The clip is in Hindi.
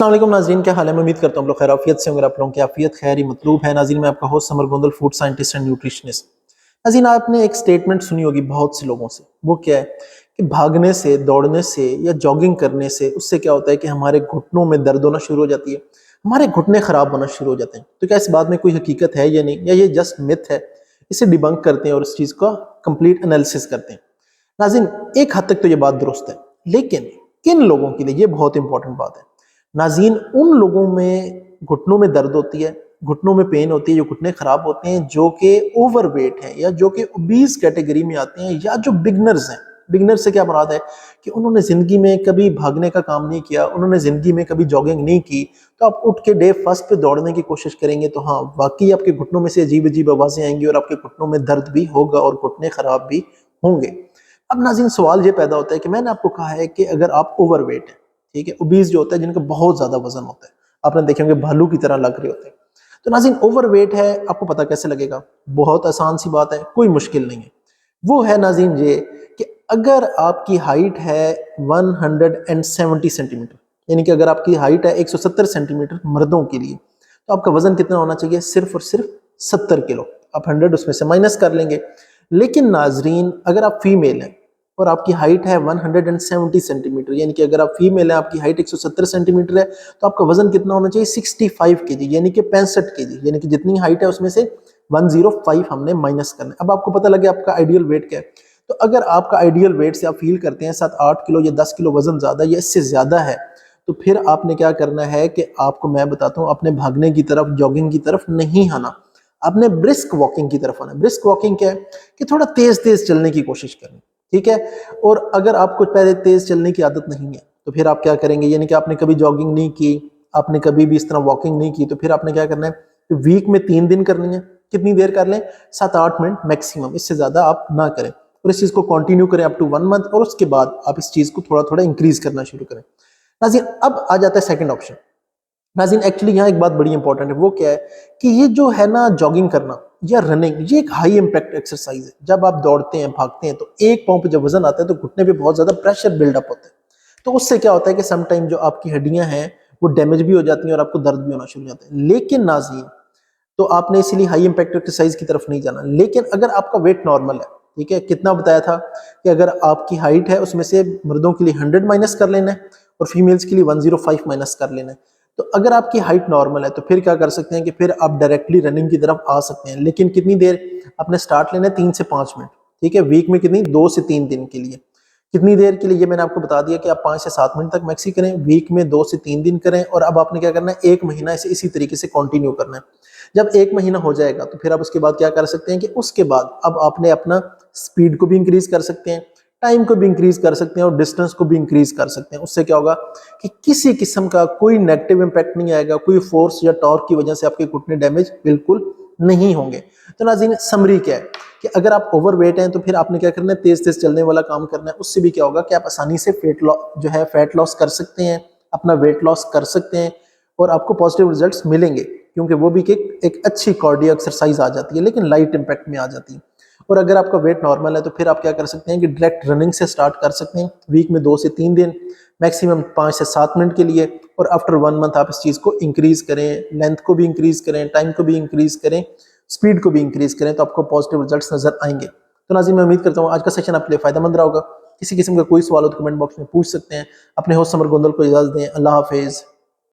अस्सलाम वालेकुम नाज़रीन, क्या हाल है। मैं उम्मीद करता हूँ आप लोग खैर आफियत से होंगे। आप लोगों की आफियत खैर ही मतलूब है। नाज़रीन, मैं आपका host summer Gondal, food scientist and nutritionist. नाज़रीन, आपने एक स्टेटमेंट सुनी होगी बहुत से लोगों से। वो क्या है कि भागने से, दौड़ने से या जॉगिंग करने से उससे क्या होता है कि हमारे घुटनों में दर्द होना शुरू हो जाती है, हमारे घुटने खराब होना शुरू हो जाते हैं। तो क्या इस बात में कोई हकीकत है या नहीं, या ये जस्ट मिथ है? इसे डिबंक करते हैं और इस चीज़ का कंप्लीट एनालिसिस करते हैं। नाज़रीन, एक हद तक तो ये बात दुरुस्त है, लेकिन किन लोगों के लिए ये बहुत इंपॉर्टेंट बात है। नाज़रीन, उन लोगों में घुटनों में दर्द होती है, घुटनों में पेन होती है, जो घुटने खराब होते हैं, जो कि ओवरवेट हैं या जो कि ओबीज कैटेगरी में आते हैं, या जो बिगनर्स हैं। बिगनर से क्या मुराद है कि उन्होंने जिंदगी में कभी भागने का काम नहीं किया, उन्होंने जिंदगी में कभी जॉगिंग नहीं की। तो आप उठ के डे फर्स्ट पे दौड़ने की कोशिश करेंगे तो हाँ, वाकई आपके घुटनों में से अजीब अजीब आवाजें आएंगी और आपके घुटनों में दर्द भी होगा और घुटने खराब भी होंगे। अब नाज़रीन, सवाल ये पैदा होता है कि मैंने आपको कहा है कि अगर आप ओवरवेट है, ठीक है, ओबीज जो होता है, जिनका बहुत ज्यादा वजन होता है, आपने देखे होंगे भालू की तरह लग रहे होते हैं। तो नाज़रीन, ओवरवेट है, आपको पता कैसे लगेगा? बहुत आसान सी बात है, कोई मुश्किल नहीं है। वो है नाज़रीन ये कि अगर आपकी हाइट है 170 सेंटीमीटर, यानी कि अगर आपकी हाइट है 170 सेंटीमीटर मर्दों के लिए, तो आपका वजन कितना होना चाहिए? सिर्फ और सिर्फ 70 किलो। आप 100 उसमें से माइनस कर लेंगे। लेकिन नाज़रीन, अगर आप फीमेल हैं और आपकी हाइट है 170 सेंटीमीटर, यानी कि अगर आप फीमेल हैं, आपकी हाइट 170 सेंटीमीटर है, तो आपका वजन कितना होना चाहिए? 65 केजी, यानी कि 65 केजी, यानी कि जितनी हाइट है उसमें से 105 हमने माइनस करना है। अब आपको पता लगे आपका आइडियल वेट क्या है। तो अगर आपका आइडियल वेट से आप फील करते हैं 7-8 किलो या 10 किलो वजन ज्यादा या इससे ज्यादा है, तो फिर आपने क्या करना है कि आपको मैं बताता हूँ, अपने भागने की तरफ, जॉगिंग की तरफ नहीं आना, आपने ब्रिस्क वॉकिंग की तरफ आना। ब्रिस्क वॉकिंग क्या है कि थोड़ा तेज तेज चलने की कोशिश करनी, ठीक है। और अगर आपको पहले तेज चलने की आदत नहीं है तो फिर आप क्या करेंगे, यानी कि आपने कभी जॉगिंग नहीं की, आपने कभी भी इस तरह वॉकिंग नहीं की, तो फिर आपने क्या करना है, वीक में 3 दिन करनी है। कितनी देर कर लें? 7-8 मिनट मैक्सिमम, इससे ज्यादा आप ना करें। और इस चीज को कंटिन्यू करें अप टू 1 मंथ, और उसके बाद आप इस चीज को थोड़ा थोड़ा इंक्रीज करना शुरू करें। नाज़रीन, अब आ जाता है सेकंड ऑप्शन। नाज़रीन, एक्चुअली यहाँ एक बात बड़ी इंपॉर्टेंट है। वो क्या है कि ये जो है ना, जॉगिंग करना या रनिंग, ये एक हाई इंपैक्ट एक्सरसाइज है। जब आप दौड़ते हैं, भागते हैं, तो एक पाँव पे जब वजन आता है तो घुटने पे बहुत ज्यादा प्रेशर बिल्डअप होता है। तो उससे क्या होता है कि समटाइम जो आपकी हड्डियां हैं वो डैमेज भी हो जाती हैं और आपको दर्द भी होना शुरू हो जाता है। लेकिन नाज़रीन, तो आपने इसीलिए हाई इंपैक्ट एक्सरसाइज की तरफ नहीं जाना। लेकिन अगर आपका वेट नॉर्मल है, ठीक है, कितना बताया था कि अगर आपकी हाइट है उसमें से मर्दों के लिए 100 माइनस कर लेना है और फीमेल्स के लिए 105 माइनस कर लेना है। तो अगर आपकी हाइट नॉर्मल है तो फिर क्या कर सकते हैं कि फिर आप डायरेक्टली रनिंग की तरफ आ सकते हैं। लेकिन कितनी देर आपने स्टार्ट लेना है? 3 से 5 मिनट, ठीक है। वीक में कितनी? 2 से 3 दिन के लिए। कितनी देर के लिए? ये मैंने आपको बता दिया कि आप 5 से 7 मिनट तक मैक्सी करें, वीक में 2 से 3 दिन करें। और अब आपने क्या करना है, 1 महीना इसे इसी तरीके से कंटिन्यू करना है। जब 1 महीना हो जाएगा तो फिर आप उसके बाद क्या कर सकते हैं कि उसके बाद अब आपने अपना स्पीड को भी इंक्रीज कर सकते हैं, टाइम को भी इंक्रीज कर सकते हैं और डिस्टेंस को भी इंक्रीज कर सकते हैं। उससे क्या होगा कि किसी किस्म का कोई नेगेटिव इंपैक्ट नहीं आएगा, कोई फोर्स या टॉर्क की वजह से आपके घुटने डैमेज बिल्कुल नहीं होंगे। तो नाज़रीन, समरी क्या है कि अगर आप ओवरवेट हैं तो फिर आपने क्या करना है, तेज तेज चलने वाला काम करना है। उससे भी क्या होगा कि आप आसानी से फैट लॉस कर सकते हैं, अपना वेट लॉस कर सकते हैं और आपको पॉजिटिव रिजल्ट्स मिलेंगे, क्योंकि वो भी एक अच्छी कार्डियो एक्सरसाइज आ जाती है, लेकिन लाइट इंपैक्ट में आ जाती है। और अगर आपका वेट नॉर्मल है तो फिर आप क्या कर सकते हैं कि डायरेक्ट रनिंग से स्टार्ट कर सकते हैं, वीक में 2 से 3 दिन, मैक्सिमम 5 से 7 मिनट के लिए। और आफ्टर 1 मंथ आप इस चीज को इंक्रीज करें, लेंथ को भी इंक्रीज करें, टाइम को भी इंक्रीज करें, स्पीड को भी इंक्रीज करें, तो आपको पॉजिटिव रिजल्ट्स नजर आएंगे। तो नाज़रीन, मैं उम्मीद करता हूँ आज का सेशन आपके लिए फायदेमंद रहा होगा। किसी किस्म का कोई सवाल हो तो कमेंट बॉक्स में पूछ सकते हैं। अपने होस्ट समर गोंदल को इजाजत दें। अल्लाह हाफिज।